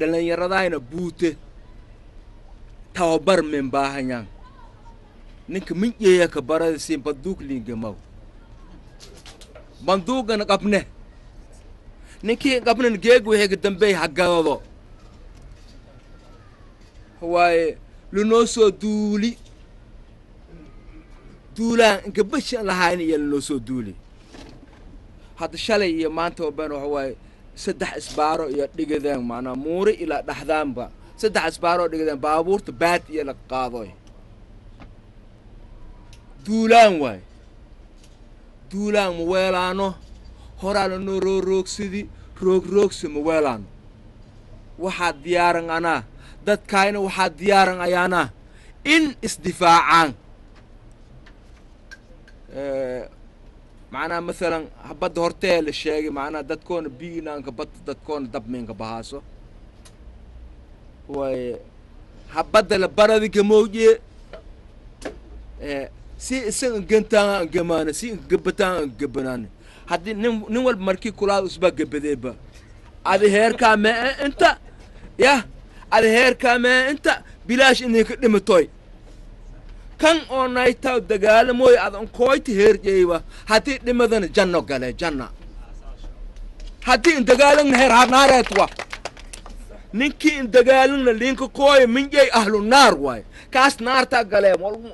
Speaker 9: لين يرانا بوته توبر من باهنيان نك من يك برا سين بدوك لين جماو بندوق أنا قبنا نكى قبنا نجيج وهيك دمبي حقاوه هواي لنوسو دولي دولا إنك بش لهايني يلنوسو دولي هذا شلي ما أنت وبين هواي سدح إسبارو يدقدان معنا موري إلى دحذان با سدح إسبارو يدقدان بابور تبات يلا قاضي دولان واي دولان مويلانو هرالو روك سيدي روك سي مويلانو واحد ديارن أنا دad كاينه واحد ديارن أيانا إن استدفاعان معنا مثلا هبد هورتيل الشيء معنا دad كون بينا كبت دad كون دب من كبهاسو و هبد البرد كموجي سي سن جنتان جمانة سي جبتان جبنان هذي نول مركي كلها أسبوع جبديبا هذه هير كامة أنت يا هذه هير كامة أنت بلاش إنك دمتوي كان أونايتا دجال موي أذن كويت هير جيبا هذي دمذن جنة قال جنة هذي إن دجالن هير هنارتوا نكى إن دجالن لينك كوي من جاي أهل النار واي كاس نار تقالهم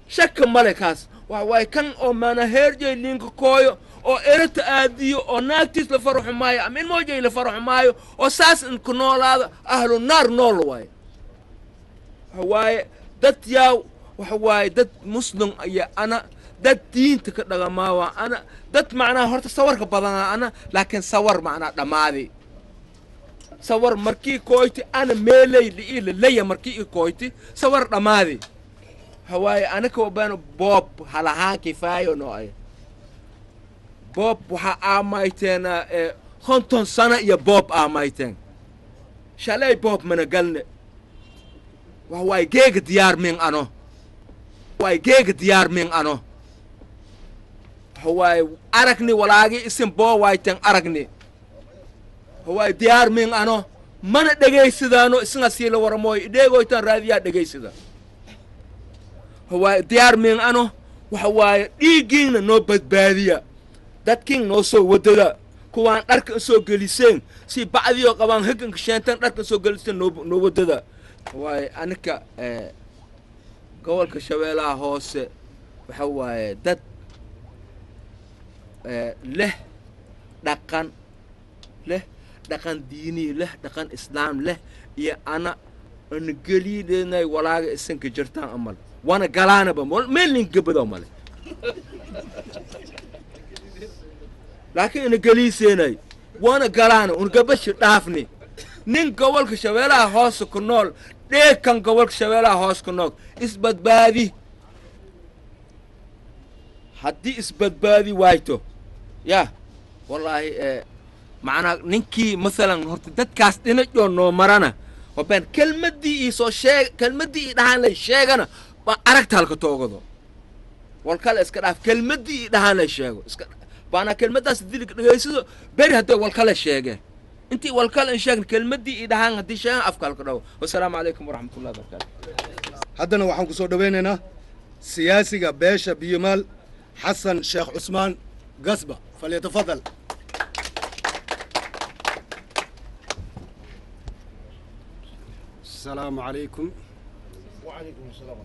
Speaker 9: شك ماله كاس وهاي كان أو مانا هير جاي لينك كوي أو إرت أديو أو ناكتس لفرح مايو أمين مو جاي لفرح مايو أو ساس إن كنول هذا أهل النار نول واي هواي دت ياو وهواي دت مسلم يا أنا دت دين تكتر ماوا أنا دت معناه هرت صور كبدنا أنا لكن صور معناه دمادي صور مركي كويتي أنا ميلي لي مركي كويتي صور دمادي هواي أنا كوبان بوب هلا كفاية نوعي بوب وها آمايتين خنتون سنة يا بوب آمايتين شالي بوب من قلنا وهواي جيج ديار من أنا هواي جيج ديار من أنا هواي أركني ولاقي اسم بو وايتين أركني هواي ديار من أنا من دقي سدانو اسمه سيلا ورموي دقي يتن راديا دقي سدا هواي ديار من أنا وهواي إيجين نو بدبادية دات كين نو سو ودلا كوان أرك سو جلسين سي بعديو كمان هكين كشانتن أرك سو جلسين نو ودلا هواي أنك قول كشويلا هوس وهواي دات له دكان له دكان ديني له دكان إسلام له يا أنا نقولي لنا ولا إسن كجرتان أمل وانا قلانا بمول مين نقبض أمل لكن نقولي سيناي وانا قلانا ونقبش دافني نين قول كشويلا هوس كنول ليه كان قول كشويلا هوس كنول إثبت بادي حدي إثبت بادي وايتو يا والله معنا ننكي مثلا هرتدت كاستين جونو مرانا وبين كلمة دي إيسو شيء كلمة دي دهان لي شيء أنا أركت هالك توقظه والكل إسكراف كلمة دي دهان لي شيء فأنا كلمة ده سديك رئيسه بره هذا والكل شيء أنتي والكل إن شاء كلمة دي دهان هدي شيء أفكار كده والسلام عليكم ورحمة الله وبركاته
Speaker 1: haddana waxaan ku soo dhawaynaynaa siyaasiga beesha biyomaal xasan sheekh cusmaan gasba falyatafadal
Speaker 5: السلام عليكم وعليكم السلام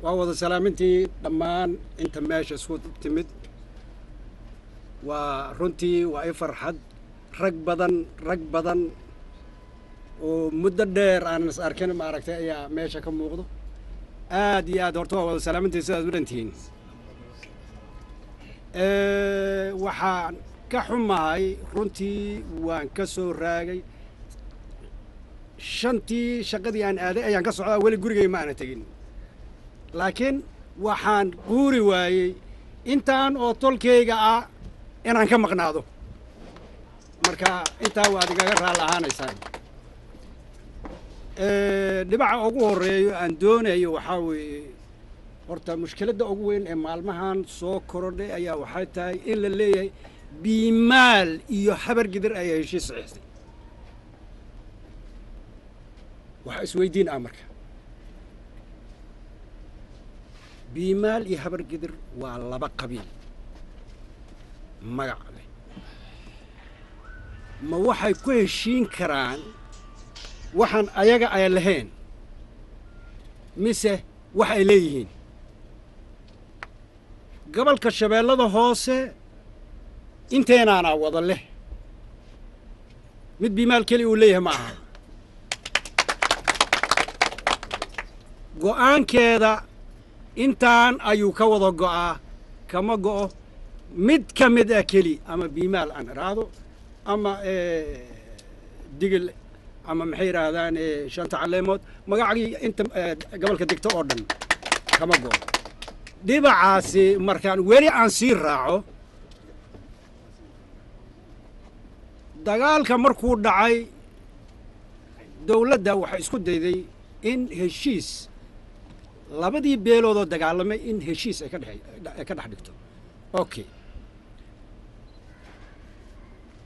Speaker 5: وعوض سلامتي دمان انت ماشي سود تمد ورنتي واي فرحد رق بدن ومدة دير انا ساركن ما عرفت يا ماشي كم موقضو ادي يا دورتو وعوض سلامتي سيد برنتين waxaan ka xumahay runtii waan ka soo raagay shantii shaqadii aan aaday ayaan ka socdaa weli gurigay ma aana tegin laakiin waxaan quuri waayey intaan oo tolkayga ah inaan ka maqnaado marka intaa waad igaga raali ahaanaysaan dhibaca ugu horreeyo aan doonayo waxaa weeye horta mushkiladda ugu weyn ee maalmahan soo korodhay ayaa waxay tahay in la leeyahay biimaal iyo habar gidir ayaa heshiis saxiixday waxaa isweydiin ah marka biimaal iyo habar gidir waa laba qabiil magac leh ma waxay ku heshiin karaan waxaan ayaga ay lahayn mise wax ay leeyihiin gobolka shabeellada hoose inteenaanaa wada leh mid biimaal keli uu leeyahay ma aha go'aankeeda intaan ayuu ka wada go'aa kama go'o mid ka mid ah keli ama biimaal aan iraahdo ama digil ama maxay yidhaahdaan shanta caleemood magacagii inta gobolka degto oo dhan kama go'o dhibacaasi markaan weli aan sii raaco dagaalka markuu dhacay dawladda waxay isku dayday in heshiis labadii beeloodoo dagaalamay in heshiis ay ka dhex dhigto okay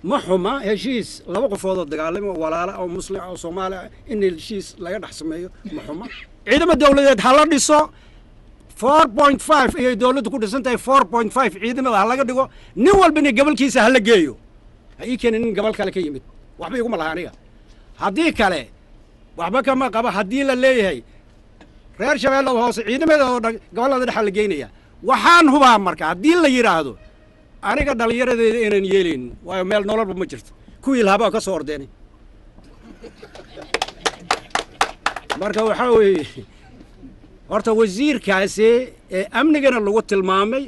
Speaker 5: ma xuma heshiis laba qofoodoo dagaalamo walaala oo muslim oo soomaali ah in heshiis laga dhex sameeyo ma xuma ciidamo dawladeed ha la dhiso 4.5 ayay dawladdu ku dhisan tahay 4.5 ciidamada ha laga dhigo nin walbana gobolkiisa ha la geeyo ha ii keenin nin gobol kale ka yimid waxba iguma laha aniga haddii kale waxba kama qaba haddii la leeyahay reer shabeellada hoose ciidamada oo dhan gobollada dhexa la geynaya waxaan hubaa marka haddii la yidhaahdo aniga dhallinyaradeeda inaan yeelayn waayo meel nololba ma jirto kuwii lahabaa ka soo ordeenay marka waxaa weeye horta wasiirkaasi ee amnigana lagu tilmaamay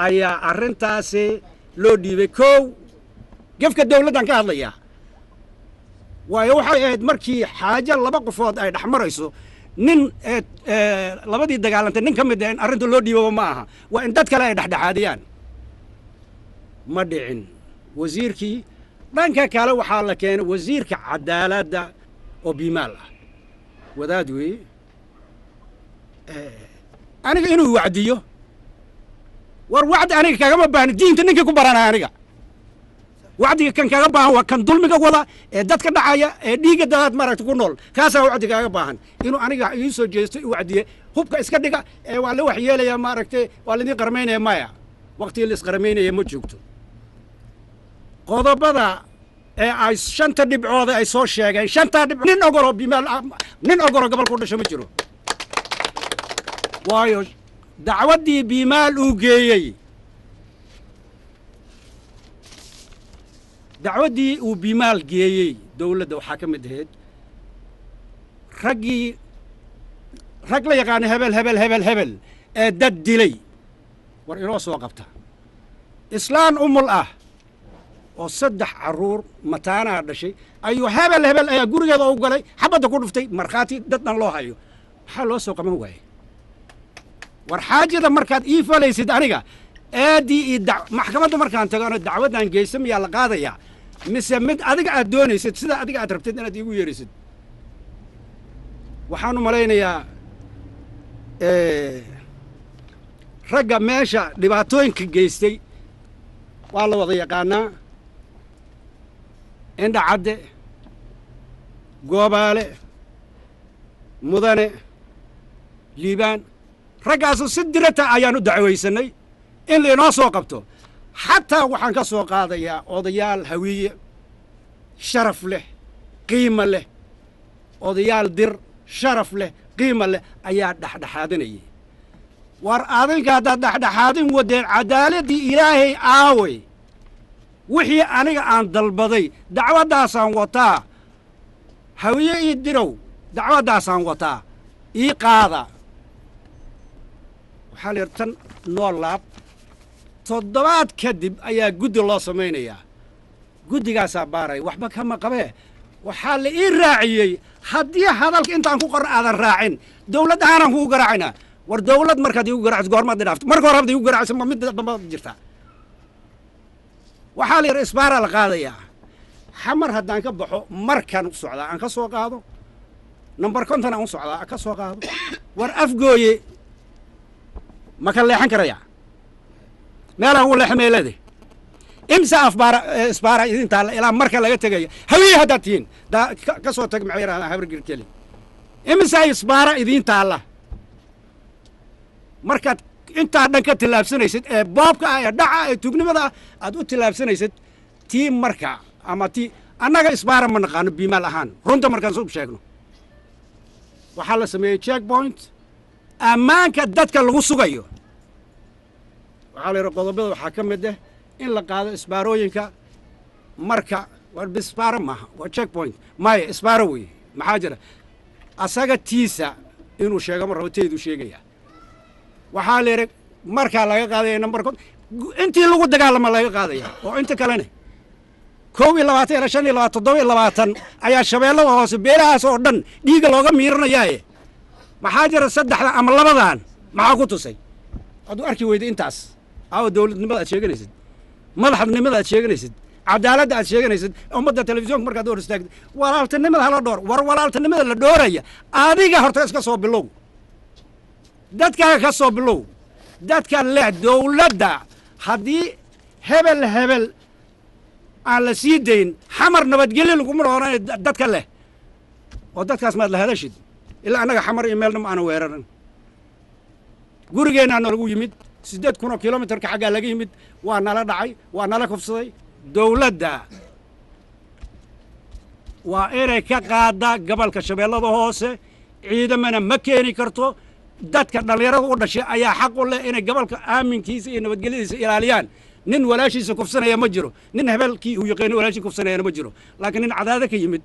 Speaker 5: ayaa arrintaasi loo dhiibay kow gefka dawladdan ka hadlayaa waayo waxay ahayd markii xaajo laba qofood ay dhex marayso nin labadii dagaalantay nin ka mid ah in arrinta loo dhiibaba ma aha waa in dad kale ay dhexdhexaadiyaan ma dhicin wasiirkii dhanka kale waxaa la keenay wasiirka cadaaladda oo biimaal ah wadaad weeye aniga inuu wacdiyo war wacdi aniga kagama baahni diinta ninkii ku baranaya aniga wacdiga kan kaga baahan waa kan dulmiga wada ee dadka dhacaya ee dhiigga dadaad maaragta ku nool kaasaa wacdi kaaga baahan inuu aniga ii soo jeesto i wacdiye hubka iska dhiga ee waa la wax yeelaya maaragtay waa laidin qarmaynaya maya waqtigii la isqarmaynaya ma joogto qodobada ee ay shanta dhibcooda ay soo sheegeen shantaa dhibcood nin ogoloo biimaal nin ogoloo gobolka u dhasho ma jiro waayo dacwaddii biimaal uu geeyey dacwaddii uu biimaal geeyey dawladda waxaa ka mid ahayd rag la yaqaano hebel ee dad dilay war inoo soo qabta islaan umul ah oo 3 carruur mataanaa dhashay ayuu hebel ayaa gurigeeda u galay xabadda ku dhuftay markhaati dad dhan loo hayo maxaa loo soo qaban waayey war xaajada markaad ii falaysid aniga aadii maxkamadda markaan tagano dacwaddan geysa miyaa la qaadayaa mise mid adiga aad doonaysid sida adiga aad rabtid inaad iigu yeerisid waxaan u malaynayaa ragga meesha dhibaatooyinka geystay waa la wada yaqaanaa indha cadde goobaale mudane liibaan raggaasu si dirata ayaan u dacwaysanay in lainoo soo qabto xataa waxaan ka soo qaadayaa odayaal hawiye sharaf leh qiimo leh odayaal dir sharaf leh qiimo leh ayaa dhexdhexaadinayay war adinka haddaad dhexdhexaadin wadeen cadaaladdii ilaahay aaway wixii aniga aan dalbaday dacwaddaasaan wataa hawiye ii dirow dacwaddaasaan wataa ii qaada waxaa la yidhi tan noo laab toddobaad kadib ayaa guddi loo samaynayaa guddigaasaa baaraya waxba kama qabee waxaa la ii raaciyey haddii hadalka intaan ku qoran aadan raacin dawlad ahaanaan kugu garaacaynaa war dawlad markaad igu garaacso goormaad i dhaafto marka hore hadda igu garaacso ma mid damba jirtaa waxaa la yidhi isbaaraa la qaadayaa xamar haddaan ka baxo markaan u socdaa aan ka soo qaado number konton aan u socdaa aan ka soo qaado war afgooye ma ka leexan karaya meelaan u leexa meelade imsa isbaara idin taalla ilaa marka laga tegaya hawiye haddaad tihiin ka soo tag maxay yidhahdaan habargirkeli imsa isbaara idiin taalla markaad intaa dhan ka tillaabsanaysid ee boobka ah ee dhaca ee tugnimada ah aad u tillaabsanaysid tii marka ama tii annaga isbaara ma naqaano biimaal ahaan runta markaan soo sheegno waxaa la sameeyey check point ammaanka dadka lagu sugayo waxaa la yidhi qodobada waxaa ka mid ah in la qaado isbaarooyinka marka war isbaaro maaha waa check point maya isbaaro weeye maxaa jira asaga tiisa inuu sheego ma rabo teyduu sheegaya waxaa la yidhi markaa laga qaadaya numberkood intii lagu dagaalama laga qaadaya oo inta kalene 21 ilaa 25 27 ayaa shabeellada hoose beelahaas oo dhan dhiiga looga miiranayaaye maxaa jira saddexda ama labadan maxaa ku tusay aduu arki weyda intaas aawo dawladnimada aad sheeganaysid madaxnimada aad sheeganaysid cadaaladda aad sheeganaysid ummadda telefisyoonka markaad hor istaagtid walaaltinimada hala dhoor war walaaltinimada la dhooraya adiga horta iska soo bilow dadkaaga ka soo bilow dadka leh dawladda haddii hebel aan la sii dayn xamar nabadgelyo laguma dhooranayo dadka leh oo dadkaas maad la hadashid ilaa annaga xamar iyo meelna ma aana weeraran gurigeenaa nalagu yimid 8,000 kilomitarka xaggaa laga yimid waa nala dhacay waa nala kufsaday dawladda waa inay ka qaaddaa gobolka shabeellada hoose ciidamana ma keeni karto dadka dhallinyarada u dhashay ayaa xaq u leh inay gobolka aaminkiisa iyo nabadgelyadiisa ilaaliyaan nin walaashiisa kufsanaya ma jiro nin hebelkii uu yaqaano walaashii kufsanayana ma jiro laakiin nin cadaada ka yimid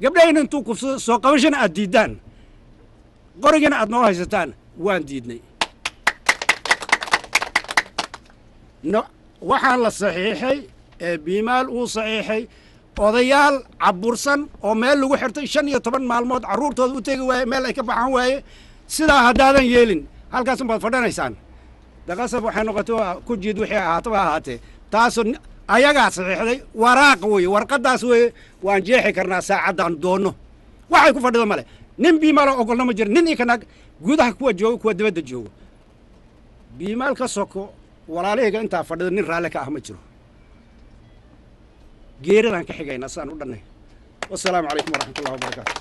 Speaker 5: gabdhahayna intuu kufsado soo qabashana aad diiddaan qorigana aad noo haysataan waan diidnay waxaan la saxiixay ee biimaal uu saxiixay odayaal cabursan oo meel lagu xirtay 15 maalmood carruurtooda u tegi waaye meel ay ka baxaan waaye sidaa haddaadan yeelin halkaasun baad fadhanaysaan daqasab waxay noqotay ku jiid wixii ahaataba ahaatee taasoo ayagaa saxiixday waraaq weeye warqaddaas weeye waan jeexi karnaa saacaddaan doonno waxay ku fadhido male nin biimaal oo ogolna ma jiro nin iyo kana gudaha kuwa joogo kuwa dibadda joogo biimaal ka soko walaalahayga intaa fadhida nin raalle ka ah ma jiro geeridaan ka xigaynaa sidaan u dhannay wassalaamu calaykum waraxmatullahi wabarakaatu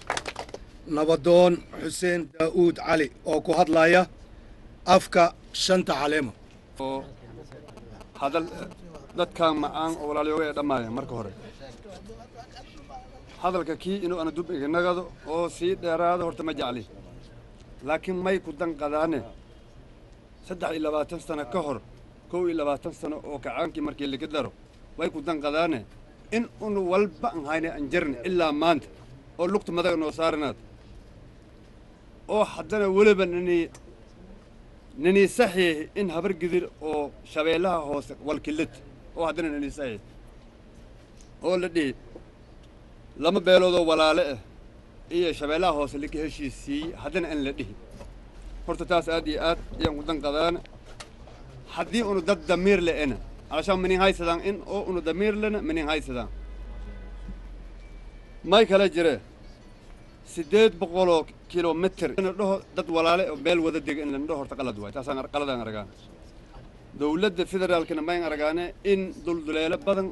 Speaker 1: nabadoon xuseen daa'uud cali oo ku hadlaya afka shanta caleemo
Speaker 10: oo hadal dadkan macaan oo walaalyoga ee dhammaaya marka hore hadalka kii inuu ana dub iga nagado oo sii dheeraado horta ma jecli laakiin may ku danqadaane 23 sano ka hor 21 sano oo kacaankii markii laga daro way ku danqadaane in unu walba aan hayna aan jarni ilaa maanta oo lugta madaga noo saaranaad oo haddana weliba nini saxiix in habar gidir oo shabeellaha hoose walkilad oo haddana nini saxiix oo la dhihi lama beeloodoo walaale ah iyo shabeellaha hoose laga heshiisiiyey haddana aan la dhihi horta taas aad iyo aad ayaan ku danqadaana haddii unu dad damiir le'ena alashaan minin haysadaan in oo unu damiir lena minin haysadaan may kala jire 800 kilomitir in dhaho dad walaale oo meel wada dega in la dhaho horta qalad waay taasaan qaladaan aragaan dawladda federaalkana mayn aragaane in dulduleelo badan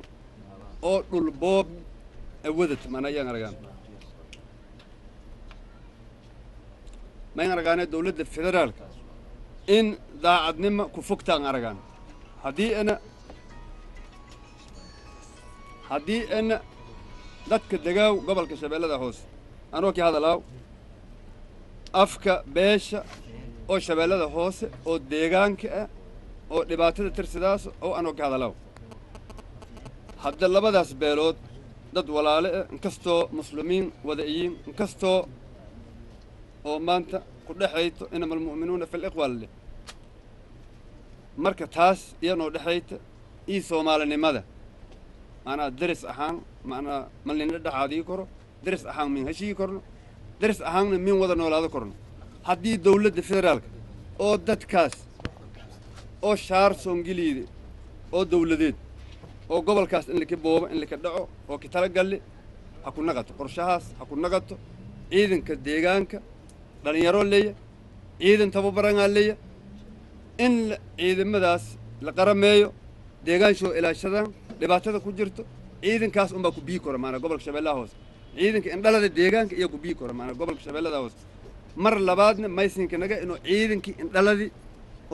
Speaker 10: oo dhul boob awadad mana ayaan aragaan mayn aragaane dawladda federaalka in daacadnimo ku fogtaan aragaan haddii ana dadka degaaw gobolka shabeellada hoose anoo kii hadalaaw afka beesha oo shabeellada hoose oo deegaanka ah oo dhibaatada tirsidaas oo anoo kii hadalaaw hadda labadaas beelood dad walaale ah inkastoo muslimiin wada'iyiin inkastoo oo maanta ku dhexayto inama almu'minuuna fi liqwaal leh marka taas iyanoo dhexayta ii soomaalinimada maanaa daris ahaan maanaa malnina dhexaadii koro daris ahaan min heshii korno daris ahaanna min wada noolaado korno haddii dawladda federaalka oo dadkaas oo shaar soongeliida oo dawladeed oo gobolkaas in laka boobo in laka dhaco oo ka talagalle ha ku naqato qorshahaas ha ku naqato ciidanka deegaanka dhalinyaro leeya ciidan tababarangaa leeya in ciidamadaas la qarameeyo deegaanshoo ilaashadaan dhibaatada ku jirto ciidankaas unbaa ku bii kora maanaa gobolka shabeellaha hoose ciidanka indhalada deegaanka iyo ku bii kora maanaa gobolka shabeellada hoose mar labaadna maysinka naga inuu ciidankii indhaladii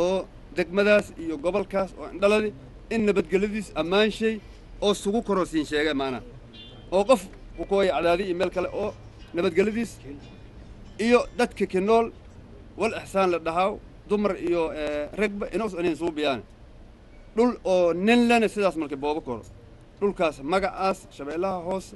Speaker 10: oo degmadaas iyo gobolkaas oo indhaladii in nabadgelyadiis ammaan shay oo sugu koroo siin sheega maanaa oo qof ku kooya cadaadi iyo meel kale oo nabadgelyadiis iyo dadka ka nool wal ixsaan la dhahaaw dumar iyo ragba inoos anayn suubiyaan dhul oo nin lana sidaas marka boobo koro dhulkaas magacaas shabeellaha hoose